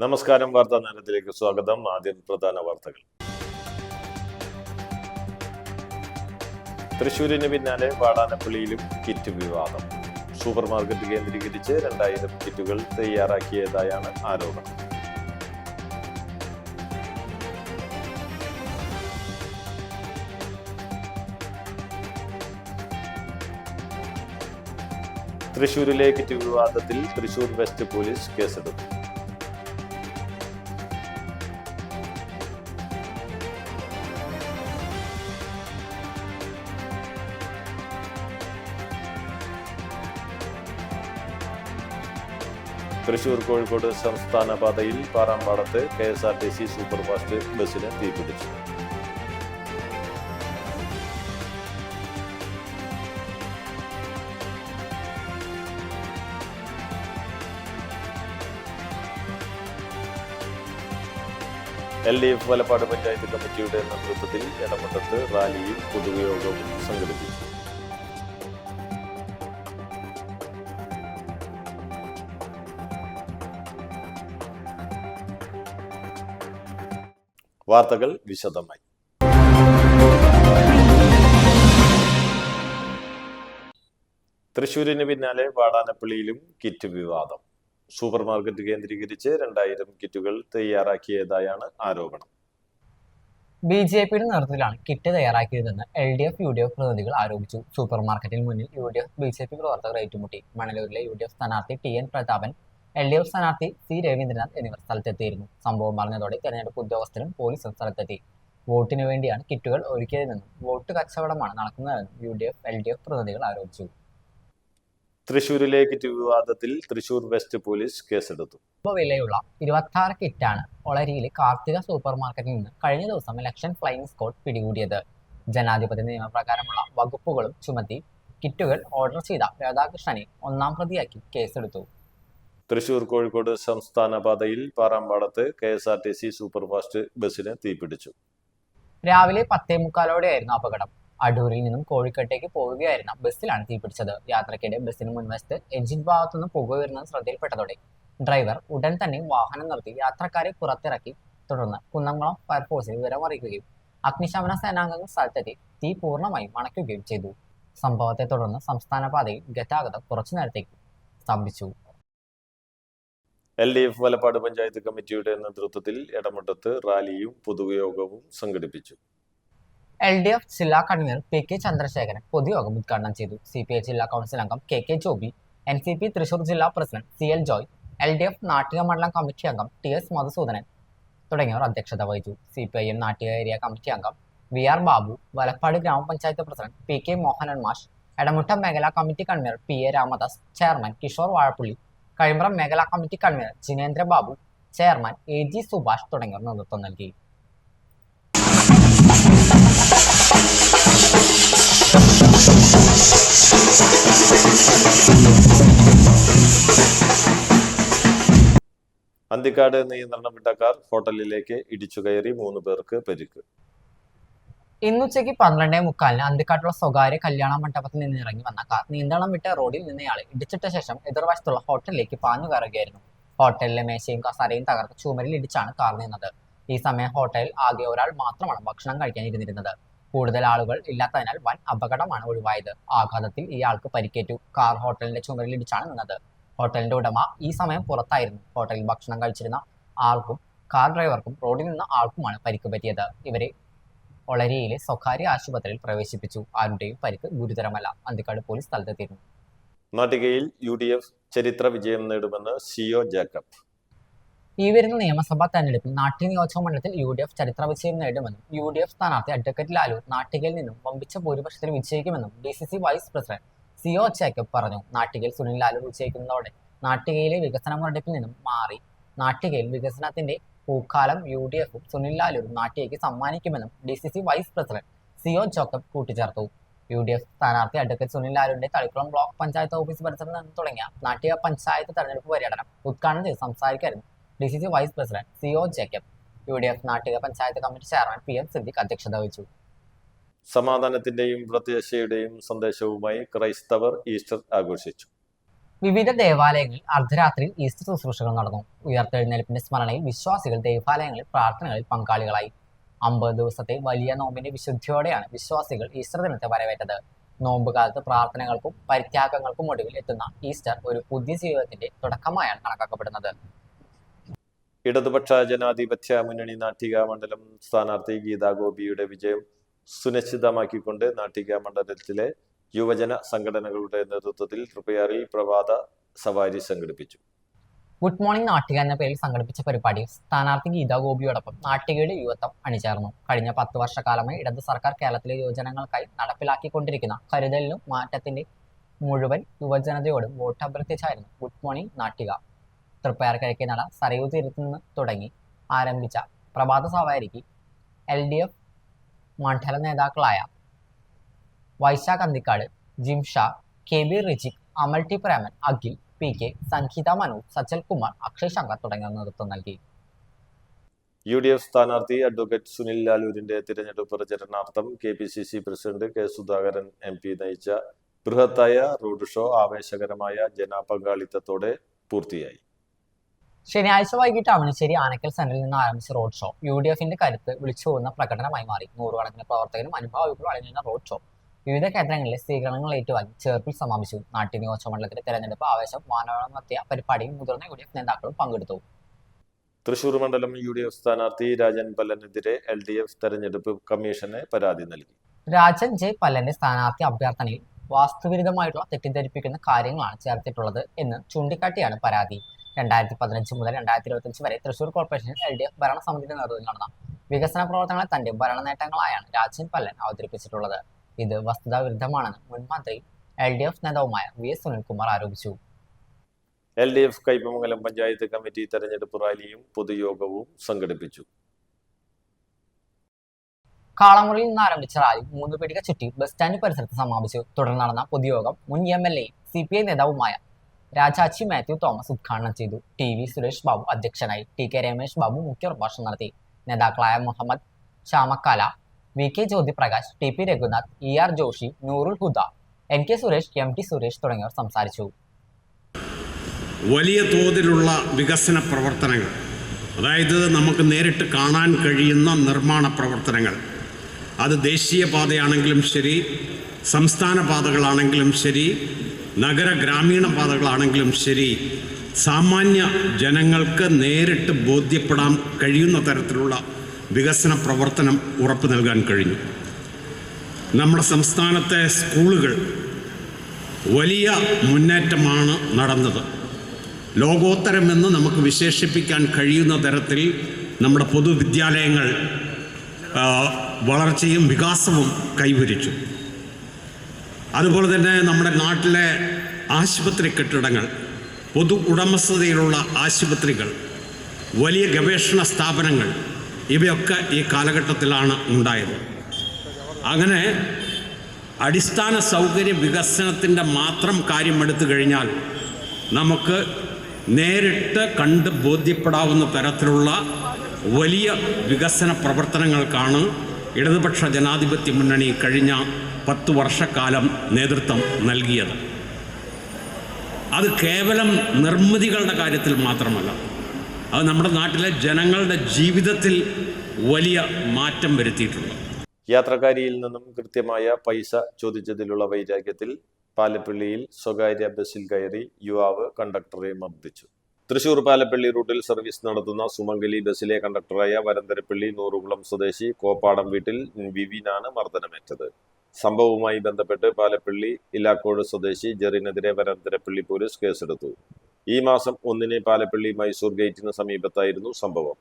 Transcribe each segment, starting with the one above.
നമസ്കാരം. വാർത്താ നേരത്തിലേക്ക് സ്വാഗതം. ആദ്യം പ്രധാന വാർത്തകൾ. തൃശൂരിന് പിന്നാലെ വാടാനപ്പള്ളിയിലും കിറ്റ് വിവാദം. സൂപ്പർ മാർക്കറ്റ് കേന്ദ്രീകരിച്ച് 2000 കിറ്റുകൾ തയ്യാറാക്കിയതായാണ് ആരോപണം. തൃശൂരിലെ കിറ്റ് വിവാദത്തിൽ തൃശൂർ വെസ്റ്റ് പോലീസ് കേസെടുത്തു. തൃശൂർ കോഴിക്കോട് സംസ്ഥാന പാതയിൽ പാറാമ്പാടത്ത് KSRTC സൂപ്പർഫാസ്റ്റ് ബസ്സിന് തീപിടിച്ചു. LDF വലപ്പാട് പഞ്ചായത്ത് കമ്മിറ്റിയുടെ നേതൃത്വത്തിൽ എടമുട്ടത്ത് റാലിയും പൊതുയോഗവും സംഘടിപ്പിച്ചു. വാർത്തകൾ വിശദമായി. തൃശൂരിന് പിന്നാലെ വാടാനപ്പള്ളിയിലും കിറ്റ് വിവാദം. സൂപ്പർ മാർക്കറ്റ് കേന്ദ്രീകരിച്ച് 2000 കിറ്റുകൾ തയ്യാറാക്കിയതായാണ് ആരോപണം. BJPയുടെ നേതൃത്വത്തിലാണ് കിറ്റ് തയ്യാറാക്കിയതെന്ന് LDF UDF പ്രതിനിധികൾ ആരോപിച്ചു. സൂപ്പർ മാർക്കറ്റിന് മുന്നിൽ UDF BJP പ്രവർത്തകർ ഏറ്റുമുട്ടി. മണലൂരിലെ UDF സ്ഥാനാർത്ഥി TN പ്രതാപൻ, LDF സ്ഥാനാർത്ഥി C രവീന്ദ്രനാഥ് എന്നിവർ സ്ഥലത്തെത്തിയിരുന്നു. സംഭവം പറഞ്ഞതോടെ തെരഞ്ഞെടുപ്പ് ഉദ്യോഗസ്ഥരും പോലീസും സ്ഥലത്തെത്തി. വോട്ടിനു വേണ്ടിയാണ് കിറ്റുകൾ ഒരുക്കിയതെന്നും വോട്ട് കച്ചവടമാണ് നടക്കുന്നതെന്നും UDF LDF പ്രതിനിധികൾ ആരോപിച്ചു. തൃശൂരിലെ കിറ്റ് വിവാദത്തിൽ തൃശൂർ വെസ്റ്റ് പോലീസ് കേസെടുത്തു. വിലയുള്ള 26 കിറ്റാണ് ഒളരിയിലെ കാർത്തിക സൂപ്പർ മാർക്കറ്റിൽ നിന്ന് കഴിഞ്ഞ ദിവസം ഇലക്ഷൻ ഫ്ലൈയിങ് സ്ക്വാഡ് പിടികൂടിയത്. ജനാധിപത്യ നിയമപ്രകാരമുള്ള വകുപ്പുകളും ചുമത്തി കിറ്റുകൾ ഓർഡർ ചെയ്ത രാധാകൃഷ്ണനെ ഒന്നാം പ്രതിയാക്കി കേസെടുത്തു. തൃശൂർ കോഴിക്കോട് സംസ്ഥാന പാതയിൽ പാറാമ്പാടത്ത് KSRTC സൂപ്പർഫാസ്റ്റ് ബസ്സിന് തീപിടിച്ചു. രാവിലെ 10:45 അപകടം. അടൂരിൽ നിന്നും കോഴിക്കോട്ടേക്ക് പോവുകയായിരുന്ന ബസ്സിലാണ് തീപിടിച്ചത്. യാത്രക്കിടെ ബസ്സിന് മുൻവശത്ത് എഞ്ചിൻ ഭാഗത്തുനിന്ന് പുക വരുന്നത് ശ്രദ്ധയിൽപ്പെട്ടതോടെ ഡ്രൈവർ ഉടൻ തന്നെ വാഹനം നിർത്തി യാത്രക്കാരെ പുറത്തിറക്കി. തുടർന്ന് കുന്നംകുളം ഫയർഫോഴ്സിൽ വിവരം അറിയിക്കുകയും അഗ്നിശമന സേനാംഗങ്ങൾ സ്ഥലത്തെത്തി തീ പൂർണ്ണമായും അണയ്ക്കുകയും ചെയ്തു. സംഭവത്തെ തുടർന്ന് സംസ്ഥാന പാതയിൽ ഗതാഗതം കുറച്ചു നേരത്തേക്ക് സ്തംഭിച്ചു. LDF വലപ്പാട് പഞ്ചായത്ത് കമ്മിറ്റിയുടെ നേതൃത്വത്തിൽ എടമുട്ടത്ത് റാലിയും പൊതുയോഗവും സംഘടിപ്പിച്ചു. LDF ജില്ലാ കൺവീനർ PK ചന്ദ്രശേഖരൻ പൊതുയോഗം ഉദ്ഘാടനം ചെയ്തു. CPI ജില്ലാ കൗൺസിൽ അംഗം KK ജോബി, NCP തൃശൂർ ജില്ലാ president CL Joy, LDF Nattika മണ്ഡലം കമ്മിറ്റി അംഗം TS മധുസൂദനൻ തുടങ്ങിയവർ അധ്യക്ഷത വഹിച്ചു. CPIM നാട്ടിക ഏരിയ കമ്മിറ്റി അംഗം VR ബാബു, വലപ്പാട് ഗ്രാമപഞ്ചായത്ത് പ്രസിഡന്റ് PK മോഹനൻ മാഷ്, എടമുട്ടം മേഖലാ committee convener PA Ramadas, chairman Kishore Vazhappully, Kazhimbram മേഖലാ committee convener Jinendra Babu, chairman AG Subhash തുടങ്ങിയവർ നേതൃത്വം നൽകി. അന്തിക്കാട് നിയന്ത്രണം വിട്ട കാർ ഹോട്ടലിലേക്ക് ഇടിച്ചു കയറി 3 പേർക്ക് പരിക്ക്. ഇന്നുച്ചയ്ക്ക് 12:45 അന്തിക്കാട്ടുള്ള സ്വകാര്യ കല്യാണ മണ്ഡപത്തിൽ നിന്ന് ഇറങ്ങി വന്ന കാർ നിയന്ത്രണം വിട്ട റോഡിൽ നിന്നയാളെ ഇടിച്ചിട്ട ശേഷം എതിർവശത്തുള്ള ഹോട്ടലിലേക്ക് പാഞ്ഞു കയറുകയായിരുന്നു. ഹോട്ടലിലെ മേശയും കസേരയും തകർത്ത് ചുമരിൽ ഇടിച്ചാണ് കാർ നിന്നത്. ഈ സമയം ഹോട്ടലിൽ ആകെ ഒരാൾ മാത്രമാണ് ഭക്ഷണം കഴിക്കാൻ ഇരുന്നിരുന്നത്. കൂടുതൽ ആളുകൾ ഇല്ലാത്തതിനാൽ വൻ അപകടമാണ് ഒഴിവായത്. ആഘാതത്തിൽ ഇയാൾക്ക് പരിക്കേറ്റു. കാർ ഹോട്ടലിന്റെ ചുമരിൽ ഇടിച്ചാണ് നിന്നത്. ഹോട്ടലിന്റെ ഉടമ ഈ സമയം പുറത്തായിരുന്നു. ഹോട്ടലിൽ ഭക്ഷണം കഴിച്ചിരുന്ന ആൾക്കും കാർ ഡ്രൈവർക്കും റോഡിൽ നിന്ന് ആൾക്കുമാണ് പരിക്ക് പറ്റിയത്. ഇവരെ ഒളരിയിലെ സ്വകാര്യ ആശുപത്രിയിൽ പ്രവേശിപ്പിച്ചു. ആരുടെയും പരിക്ക് ഗുരുതരമല്ല. അന്തിക്കാട് പോലീസ് സ്ഥലത്തെത്തിയിരുന്നു. നാട്ടികയിൽ UDF ചരിത്ര വിജയം നേടുമെന്ന് CO ജേക്കബ്. ഈ വരുന്ന നിയമസഭാ തെരഞ്ഞെടുപ്പിൽ നാട്ടിക നിയോജക മണ്ഡലത്തിൽ UDF ചരിത്ര വിജയം നേടുമെന്നും UDF സ്ഥാനാർത്ഥി അഡ്വക്കേറ്റ് ലാലൂർ നാട്ടികയിൽ നിന്നും വമ്പിച്ച ഭൂരിപക്ഷത്തിൽ വിജയിക്കുമെന്നും DCC vice president CO Jacob പറഞ്ഞു. നാട്ടികയിൽ സുനിൽ ലാലൂർ വിജയിക്കുന്നതോടെ നാട്ടികയിലെ വികസന മുരടിപ്പിൽ നിന്നും മാറി നാട്ടികയിൽ വികസനത്തിന്റെ പൂക്കാലം UDFും സുനിൽ ലാലൂരും നാട്ടികയ്ക്ക് സമ്മാനിക്കുമെന്നും DCC vice president CO Jacob കൂട്ടിച്ചേർത്തു. UDF സ്ഥാനാർത്ഥി അഡ്വക്കേറ്റ് സുനിൽ ലാലൂരിന്റെ തളിക്കുളം ബ്ലോക്ക് പഞ്ചായത്ത് ഓഫീസ് പരിസരത്ത് നിന്ന് തുടങ്ങിയ നാട്ടിക പഞ്ചായത്ത് തെരഞ്ഞെടുപ്പ് പര്യടനം ഉദ്ഘാടനം ചെയ്ത് സംസാരിക്കായിരുന്നു DCC vice president CO Jacob. UDF Nattika panchayat committee chairman PM Siddique അധ്യക്ഷത വഹിച്ചു. സമാധാനത്തിന്റെയും പ്രത്യാശയുടെയും സന്ദേശവുമായി ക്രൈസ്തവർ ഈസ്റ്റർ ആഘോഷിച്ചു. വിവിധ ദേവാലയങ്ങളിൽ അർദ്ധരാത്രിയിൽ ഈസ്റ്റർ ശുശ്രൂഷകൾ നടന്നു. ഉയർത്തെഴുന്നേൽപ്പിന്റെ സ്മരണയിൽ വിശ്വാസികൾ ദേവാലയങ്ങളിൽ പ്രാർത്ഥനകളിൽ പങ്കാളികളായി. 50 ദിവസത്തെ വലിയ നോമ്പിന്റെ വിശുദ്ധിയോടെയാണ് വിശ്വാസികൾ ഈസ്റ്റർ ദിനത്തെ വരവേറ്റത്. നോമ്പുകാലത്ത് പ്രാർത്ഥനകൾക്കും പരിത്യാഗങ്ങൾക്കും ഒടുവിൽ എത്തുന്ന ഈസ്റ്റർ ഒരു പുതിയ ജീവിതത്തിന്റെ തുടക്കമായാണ് കണക്കാക്കപ്പെടുന്നത്. ഇടതുപക്ഷ ജനാധിപത്യ മുന്നണി നാട്ടിക മണ്ഡലം സ്ഥാനാർത്ഥി ഗീതാ ഗോപിയുടെ വിജയം സുനിശ്ചിതമാക്കിക്കൊണ്ട് നാട്ടിക മണ്ഡലത്തിലെ യുവജന സംഘടനകളുടെ നേതൃത്വത്തിൽ തൃപ്പയാറിൽ പ്രഭാത സവാരി സംഘടിപ്പിച്ചു. ഗുഡ് മോർണിംഗ് നാട്ടിക എന്ന പേരിൽ സംഘടിപ്പിച്ച പരിപാടിയിൽ സ്ഥാനാർത്ഥി ഗീതാ ഗോപിയോടൊപ്പം നാട്ടികയുടെ യുവത്വം അണിചേർന്നു. കഴിഞ്ഞ 10 വർഷക്കാലമായി ഇടത് സർക്കാർ കേരളത്തിലെ യുവജനങ്ങൾക്കായി നടപ്പിലാക്കിക്കൊണ്ടിരിക്കുന്ന കരുതലിനും മാറ്റത്തിന്റെ മുഴുവൻ യുവജനതയോടും വോട്ട് അഭ്യർത്ഥിച്ചായിരുന്നു ഗുഡ് മോർണിംഗ് നാട്ടിക. തൃപ്പയാർ കിഴക്കേ നട സരയൂ തീരത്ത് നിന്ന് തുടങ്ങി ആരംഭിച്ച പ്രഭാത സവാരിക്ക് LDF മണ്ഡല നേതാക്കളായ വൈശാഖ് അന്തിക്കാട്, ജിംഷ, KB റിജിക്, അമൽ ടി പ്രേമൻ, അഖിൽ, PK, സംഗീത മനോജ്, സച്ചൽ കുമാർ, അക്ഷയ് ശങ്കർ തുടങ്ങിയവർ നേതൃത്വം നൽകി. UDF സ്ഥാനാർത്ഥി അഡ്വക്കേറ്റ് സുനിൽ ലാലൂരിന്റെ തിരഞ്ഞെടുപ്പ് പ്രചരണാർത്ഥം KPCC president K Sudhakaran MP നയിച്ച ബൃഹത്തായ റോഡ് ഷോ ആവേശകരമായ ജനപങ്കാളിത്തത്തോടെ പൂർത്തിയായി. ശനിയാഴ്ച വൈകിട്ട് അവണിശ്ശേരി ആനക്കൽ സെന്ററിൽ നിന്ന് ആരംഭിച്ച റോഡ് ഷോ UDFന്റെ കരുത്ത് വിളിച്ചുപോകുന്ന പ്രകടനമായി മാറി. 100 കണക്കിന് പ്രവർത്തകരും അനുഭാവികളും അടങ്ങുന്ന റോഡ് ഷോ വിവിധ കേന്ദ്രങ്ങളിലെ സ്വീകരണങ്ങൾ ഏറ്റുവാങ്ങി ചേർപ്പിൽ സമാപിച്ചു. നാട്ടിക നിയോജക മണ്ഡലത്തിലെ തെരഞ്ഞെടുപ്പ് ആവേശം വാനോളം നടത്തിയ പരിപാടിയിൽ മുതിർന്ന UDF നേതാക്കളും പങ്കെടുത്തു. തൃശൂർ മണ്ഡലം UDF സ്ഥാനാർത്ഥി രാജൻ പല്ലനെതിരെ LDF തെരഞ്ഞെടുപ്പ് കമ്മീഷന് പരാതി നൽകി. രാജൻ ജെ പല്ലന്റെ സ്ഥാനാർത്ഥി അഭ്യർത്ഥനയിൽ വാസ്തുവിരുദ്ധമായിട്ടുള്ള തെറ്റിദ്ധരിപ്പിക്കുന്ന കാര്യങ്ങളാണ് ചേർത്തിട്ടുള്ളത് എന്ന് ചൂണ്ടിക്കാട്ടിയാണ് പരാതി. 2015 മുതൽ 2025 വരെ തൃശൂർ കോർപ്പറേഷൻ LDF ഭരണസമിതിയുടെ നേതൃത്വത്തിൽ നടന്ന വികസന പ്രവർത്തനങ്ങളെ തന്റെ ഭരണ നേട്ടങ്ങളായാണ് രാജൻ പല്ലൻ അവതരിപ്പിച്ചിട്ടുള്ളത്. ഇത് വസ്തുതാ വിരുദ്ധമാണെന്ന് മുൻ മന്ത്രി LDF നേതാവുമായ VS സുനിൽകുമാർ ആരോപിച്ചു. LDF കയ്പമംഗലം പഞ്ചായത്ത് കമ്മിറ്റി തെരഞ്ഞെടുപ്പ് റാലിയും പൊതുയോഗവും സംഘടിപ്പിച്ചു. കാളമുറിയിൽ നിന്ന് ആരംഭിച്ച റാലി 3 പീടിക ചുറ്റി ബസ് സ്റ്റാൻഡ് പരിസരത്ത് സമാപിച്ചു. തുടർന്ന് നടന്ന പൊതുയോഗം മുൻ MLA CPI നേതാവുമായ രാജാച്ചി മാത്യു തോമസ് ഉദ്ഘാടനം ചെയ്തു. TV സുരേഷ് ബാബു അധ്യക്ഷനായി. TK രമേശ് ബാബു മുഖ്യപ്രഭാഷണം നടത്തി. നേതാക്കളായ മുഹമ്മദ് ചാമക്കാല, VK ജ്യോതി പ്രകാശ്, TP രഘുനാഥ്, ER ജോഷി, നൂറുൽ ഹുദ, NK സുരേഷ്, MT സുരേഷ് തുടങ്ങിയവർ സംസാരിച്ചു. വലിയ തോതിലുള്ള വികസന പ്രവർത്തനങ്ങൾ, അതായത് നമുക്ക് നേരിട്ട് കാണാൻ കഴിയുന്ന നിർമ്മാണ പ്രവർത്തനങ്ങൾ, അത് ദേശീയപാതയാണെങ്കിലും ശരി, സംസ്ഥാന പാതകളാണെങ്കിലും ശരി, നഗര ഗ്രാമീണ പാതകളാണെങ്കിലും ശരി, സാമാന്യ ജനങ്ങൾക്ക് നേരിട്ട് ബോധ്യപ്പെടാൻ കഴിയുന്ന തരത്തിലുള്ള വികസന പ്രവർത്തനം ഉറപ്പു നൽകാൻ കഴിഞ്ഞു. നമ്മുടെ സംസ്ഥാനത്തെ സ്കൂളുകൾ വലിയ മുന്നേറ്റമാണ് നടന്നത്. ലോകോത്തരമെന്ന് നമുക്ക് വിശേഷിപ്പിക്കാൻ കഴിയുന്ന തരത്തിൽ നമ്മുടെ പൊതുവിദ്യാലയങ്ങൾ വളർച്ചയും വികാസവും കൈവരിച്ചു. അതുപോലെ തന്നെ നമ്മുടെ നാട്ടിലെ ആശുപത്രി കെട്ടിടങ്ങൾ, പൊതു ഉടമസ്ഥതയിലുള്ള ആശുപത്രികൾ, വലിയ ഗവേഷണ സ്ഥാപനങ്ങൾ, ഇവയൊക്കെ ഈ കാലഘട്ടത്തിലാണ് ഉണ്ടായത്. അങ്ങനെ അടിസ്ഥാന സൗകര്യ വികസനത്തിൻ്റെ മാത്രം കാര്യം എടുത്തു കഴിഞ്ഞാൽ നമുക്ക് നേരിട്ട് കണ്ട് ബോധ്യപ്പെടാവുന്ന തരത്തിലുള്ള വലിയ വികസന പ്രവർത്തനങ്ങൾക്കാണ് ഇടതുപക്ഷ ജനാധിപത്യ മുന്നണി കഴിഞ്ഞ 10 വർഷക്കാലം നേതൃത്വം നൽകിയത്. അത് കേവലം നിർമ്മിതികളുടെ കാര്യത്തിൽ മാത്രമല്ല, അത് നമ്മുടെ നാട്ടിലെ ജനങ്ങളുടെ ജീവിതത്തിൽ വലിയ മാറ്റം വരുത്തിയിട്ടുണ്ട്. യാത്രക്കാരിയിൽ നിന്നും കൃത്യമായ പൈസ ചോദിച്ചതിലുള്ള വൈരാഗ്യത്തിൽ പാലപ്പള്ളിയിൽ സ്വകാര്യ ബസ്സിൽ കയറി യുവാവ് കണ്ടക്ടറെ മർദ്ദിച്ചു. തൃശൂർ പാലപ്പള്ളി റൂട്ടിൽ സർവീസ് നടത്തുന്ന സുമംഗലി ബസ്സിലെ കണ്ടക്ടറായ വരന്തരപ്പള്ളി നൂറുകുളം സ്വദേശി കോപ്പാടം വീട്ടിൽ വിവിനാണ് മർദ്ദനമേറ്റത്. സംഭവവുമായി ബന്ധപ്പെട്ട് പാലപ്പള്ളി ഇലാക്കോട് സ്വദേശി ജെറിനെതിരെ വരന്തരപ്പള്ളി പോലീസ് കേസെടുത്തു. ഈ മാസം 1-ന് പാലപ്പള്ളി മൈസൂർ ഗേറ്റിന് സമീപത്തായിരുന്നു സംഭവം.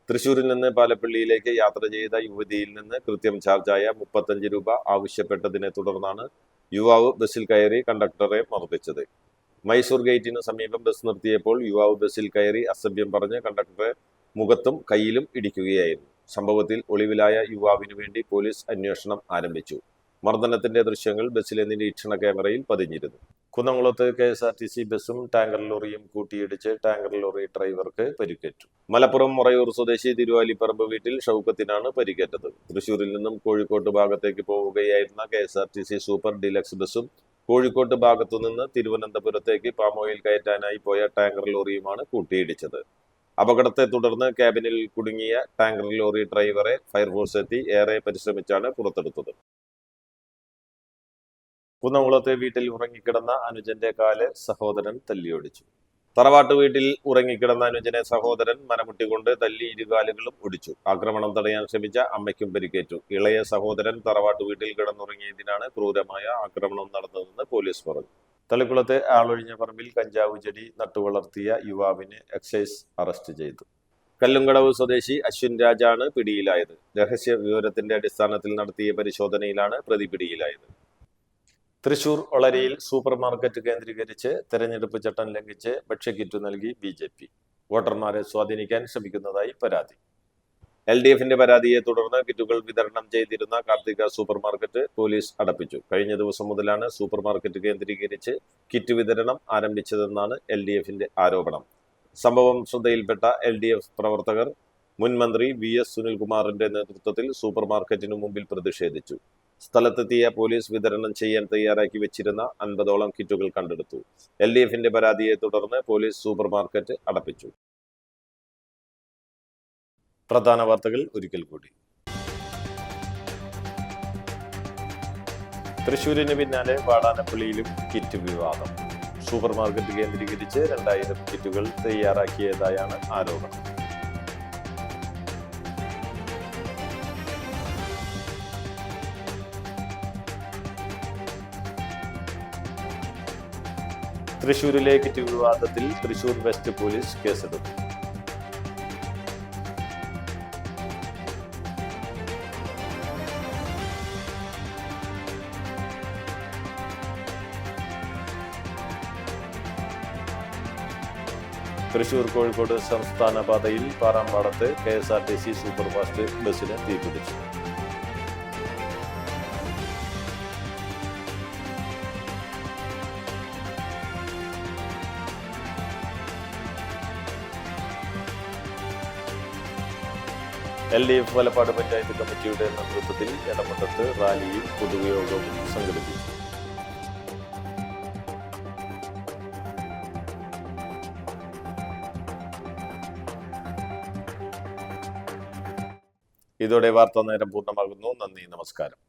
തൃശൂരിൽ നിന്ന് പാലപ്പള്ളിയിലേക്ക് യാത്ര ചെയ്ത യുവതിയിൽ നിന്ന് കൃത്യം ചാർജായ 35 രൂപ ആവശ്യപ്പെട്ടതിനെ തുടർന്നാണ് യുവാവ് ബസ്സിൽ കയറി കണ്ടക്ടറെ മർദ്ദിച്ചത്. മൈസൂർ ഗേറ്റിന് സമീപം ബസ് നിർത്തിയപ്പോൾ യുവാവ് ബസ്സിൽ കയറി അസഭ്യം പറഞ്ഞ് കണ്ടക്ടറെ മുഖത്തും കയ്യിലും ഇടിക്കുകയായിരുന്നു. സംഭവത്തിൽ ഒളിവിലായ യുവാവിനു വേണ്ടി പോലീസ് അന്വേഷണം ആരംഭിച്ചു. മർദ്ദനത്തിന്റെ ദൃശ്യങ്ങൾ ബസ്സിലെ നിരീക്ഷണ ക്യാമറയിൽ പതിഞ്ഞിരുന്നു. കുന്നംകുളത്ത് KSRTC ബസ്സും ടാങ്കർ ലോറിയും കൂട്ടിയിടിച്ച് ടാങ്കർ ലോറി ഡ്രൈവർക്ക് പരിക്കേറ്റു. മലപ്പുറം മൊറയൂർ സ്വദേശി തിരുവാലിപ്പറമ്പ് വീട്ടിൽ ഷൗക്കത്തിനാണ് പരിക്കേറ്റത്. തൃശൂരിൽ നിന്നും കോഴിക്കോട്ട് ഭാഗത്തേക്ക് പോവുകയായിരുന്ന KSRTC സൂപ്പർ ഡീലക്സ് ബസ്സും കോഴിക്കോട് ഭാഗത്തുനിന്ന് തിരുവനന്തപുരത്തേക്ക് പാമോയിൽ കയറ്റാനായി പോയ ടാങ്കർ ലോറിയുമാണ് കൂട്ടിയിടിച്ചത്. അപകടത്തെ തുടർന്ന് ക്യാബിനിൽ കുടുങ്ങിയ ടാങ്കർ ലോറി ഡ്രൈവറെ ഫയർഫോഴ്സ് എത്തി ഏറെ പരിശ്രമിച്ചാണ് പുറത്തെടുത്തത്. കുന്നംകുളത്തെ വീട്ടിൽ ഉറങ്ങിക്കിടന്ന അനുജന്റെ കാല് സഹോദരൻ തല്ലിയൊടിച്ചു. തറവാട്ട് വീട്ടിൽ ഉറങ്ങിക്കിടന്ന അനുജനെ സഹോദരൻ മരമുട്ടികൊണ്ട് തല്ലി ഇരുകാലുകളും ഒടിച്ചു. ആക്രമണം തടയാൻ ശ്രമിച്ച അമ്മയ്ക്കും പരിക്കേറ്റു. ഇളയ സഹോദരൻ തറവാട്ട് വീട്ടിൽ കിടന്നുറങ്ങിയതിനാണ് ക്രൂരമായ ആക്രമണം നടന്നതെന്ന് പോലീസ് പറഞ്ഞു. തളിക്കുളത്തെ ആളൊഴിഞ്ഞ പറമ്പിൽ കഞ്ചാവ് ചെടി നട്ടുവളർത്തിയ യുവാവിനെ എക്സൈസ് അറസ്റ്റ് ചെയ്തു. കല്ലുംകടവ് സ്വദേശി അശ്വിൻ രാജാണ് പിടിയിലായത്. രഹസ്യ വിവരത്തിന്റെ അടിസ്ഥാനത്തിൽ നടത്തിയ പരിശോധനയിലാണ് പ്രതി പിടിയിലായത്. തൃശൂർ ഒളരിയിൽ സൂപ്പർ മാർക്കറ്റ് കേന്ദ്രീകരിച്ച് തെരഞ്ഞെടുപ്പ് ചട്ടം ലംഘിച്ച് ഭക്ഷ്യക്കിറ്റ് നൽകി BJP. വോട്ടർമാരെ സ്വാധീനിക്കാൻ ശ്രമിക്കുന്നതായി പരാതി. LDFന്റെ പരാതിയെ തുടർന്ന് കിറ്റുകൾ വിതരണം ചെയ്തിരുന്ന കാർത്തിക സൂപ്പർ മാർക്കറ്റ് പോലീസ് അടപ്പിച്ചു. കഴിഞ്ഞ ദിവസം മുതലാണ് സൂപ്പർ മാർക്കറ്റ് കേന്ദ്രീകരിച്ച് കിറ്റ് വിതരണം ആരംഭിച്ചതെന്നാണ് LDFന്റെ ആരോപണം. സംഭവം ശ്രദ്ധയിൽപ്പെട്ട LDF പ്രവർത്തകർ മുൻ മന്ത്രി VS സുനിൽകുമാറിന്റെ നേതൃത്വത്തിൽ സൂപ്പർ മാർക്കറ്റിനു മുമ്പിൽ പ്രതിഷേധിച്ചു. സ്ഥലത്തെത്തിയ പോലീസ് വിതരണം ചെയ്യാൻ തയ്യാറാക്കി വെച്ചിരുന്ന 50ഓളം കിറ്റുകൾ കണ്ടെടുത്തു. LDFന്റെ പരാതിയെ തുടർന്ന് പോലീസ് സൂപ്പർ മാർക്കറ്റ് അടപ്പിച്ചു. പ്രധാന വാർത്തകൾ ഒരിക്കൽ കൂടി. തൃശൂരിന് പിന്നാലെ വാടാനപ്പള്ളിയിലും കിറ്റ് വിവാദം. സൂപ്പർ മാർക്കറ്റ് കേന്ദ്രീകരിച്ച് 2000 കിറ്റുകൾ തയ്യാറാക്കിയതായാണ് ആരോപണം. തൃശൂരിലെ കിറ്റ് വിവാദത്തിൽ തൃശൂർ വെസ്റ്റ് പോലീസ് കേസെടുത്തു. തൃശൂർ കോഴിക്കോട് സംസ്ഥാന പാതയിൽ പാറാമ്പാടത്ത് KSRTC സൂപ്പർഫാസ്റ്റ് ബസ്സിന് തീപിടിച്ചു. LDF വലപ്പാട് പഞ്ചായത്ത് കമ്മിറ്റിയുടെ നേതൃത്വത്തിൽ എടമുട്ടത്ത് റാലിയും പൊതുയോഗവും സംഘടിപ്പിച്ചു. ഇതോടെ വാർത്താ നേരം പൂർണ്ണമാകുന്നു. നന്ദി, നമസ്കാരം.